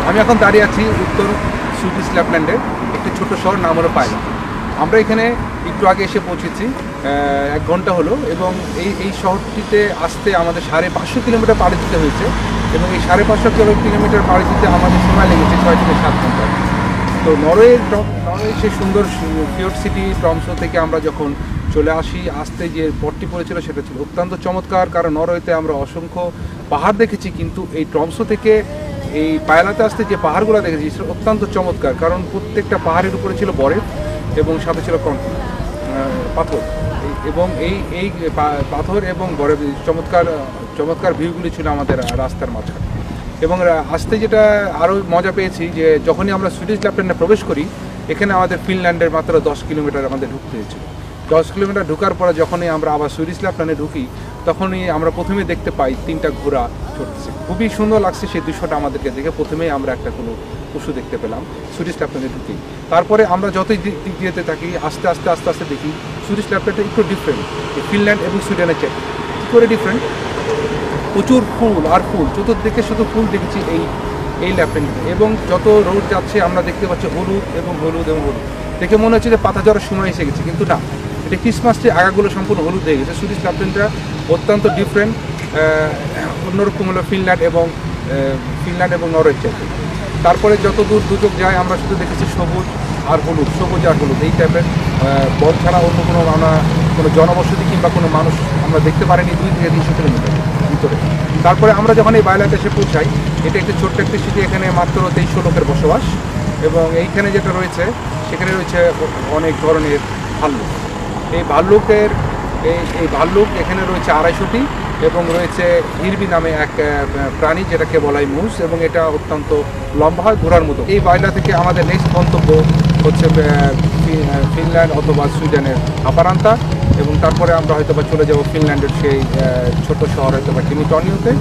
আমি এখন দাঁড়িয়ে আছি উত্তর সুইডিশ ল্যাপল্যান্ডের একটি ছোট শহর, নাম হলো পায়লা। আমরা এখানে একটু আগে এসে পৌঁছেছি, 1 ঘন্টা হলো, এবং এই শহরটিতে আসতে আমাদের 550 কিলোমিটার পাড়ি দিতে হয়েছে, এবং এই 550 কিলোমিটার পাড়ি দিতে আমাদের সময় লেগেছে 6 থেকে 7 ঘন্টা। তো নরওয়ের সেই সুন্দর ফিওর্ড সিটি ট্রমসো থেকে আমরা যখন চলে আসতে যে পথটি পড়েছিল সেটা ছিল অত্যন্ত চমৎকার, কারণ নরওয়েতে আমরা অসংখ্য পাহাড় দেখেছি, কিন্তু এই ট্রমসো থেকে এই পায়লাতে আসতে যে পাহাড়গুলো দেখেছি সেটা অত্যন্ত চমৎকার, কারণ প্রত্যেকটা পাহাড়ের উপরে ছিল বরফ এবং সাথে ছিল পাথর, এবং এই পাথর এবং বরফ চমৎকার ভিউগুলি ছিল আমাদের রাস্তার মাঝখানে। এবং আসতে যেটা আরও মজা পেয়েছি যে যখনই আমরা সুইডিশ ল্যাপল্যান্ডে প্রবেশ করি, এখানে আমাদের ফিনল্যান্ডের মাত্র 10 কিলোমিটার আমাদের ঢুকতে হয়েছিল। 10 কিলোমিটার ঢোকার পরে যখনই আমরা আবার সুইডিশ ল্যাপল্যান্ডে ঢুকি, তখনই আমরা প্রথমে দেখতে পাই 3টা ঘোড়া চড়তেছে। খুবই সুন্দর লাগছে সেই দৃশ্যটা আমাদেরকে দেখে। প্রথমেই আমরা একটা কোনো পশু দেখতে পেলাম সুইডিশ ল্যাপল্যান্ডে ঢুকি। তারপরে আমরা যতই দিক যেতে থাকি, আস্তে আস্তে দেখি সুইডিশ ল্যাপল্যান্ডটা একটু ডিফারেন্ট ফিনল্যান্ড এবং সুইডেনের চেয়ে। কী করে ডিফারেন্ট? প্রচুর ফুল আর ফুল, চতুর্দিকে শুধু ফুল দেখেছি এই ল্যাপল্যান্ডে, এবং যত রোড যাচ্ছে আমরা দেখতে পাচ্ছি হলুদ এবং হলুদ এবং হলুদ। দেখে মনে হচ্ছে যে পাতা ঝরার সময় এসে গেছে, কিন্তু না, এটা ক্রিসমাস ট্রি আগাগুলো সম্পূর্ণ হলুদ হয়ে গেছে। সুইডিশ ল্যাপল্যান্ডটা অত্যন্ত ডিফারেন্ট, অন্যরকম হলো ফিনল্যান্ড এবং নরওয়ের চাইতে। তারপরে যত দূর দুচোখ যায় আমরা শুধু দেখেছি সবুজ আর হলুদ এই টাইপের। বন ছাড়া অন্য কোনো জনবসতি কিংবা কোনো মানুষ আমরা দেখতে পারিনি 2 থেকে 300 কিলোমিটার ভিতরে। তারপরে আমরা যখন এই বাইলাতে এসে পৌঁছাই, এটা একটি ছোট্ট একটি সিটি, এখানে মাত্র 2300 লোকের বসবাস, এবং এইখানে যেটা রয়েছে সেখানে রয়েছে অনেক ধরনের ভাল্লুক। এই ভাল্লুক এখানে রয়েছে 250টি, এবং রয়েছে হিরবি নামে এক প্রাণী যেটাকে বলা হয় মুস, এবং এটা অত্যন্ত লম্বা হয়, ঘোড়ার মতো। এই বাইলা থেকে আমাদের নেক্সট গন্তব্য হচ্ছে ফিনল্যান্ড অথবা সুইডেনের হাপারান্তা, এবং তারপরে আমরা হয়তো চলে যাব ফিনল্যান্ডের সেই ছোট শহর হয়তো বা টিমিটনিওতে।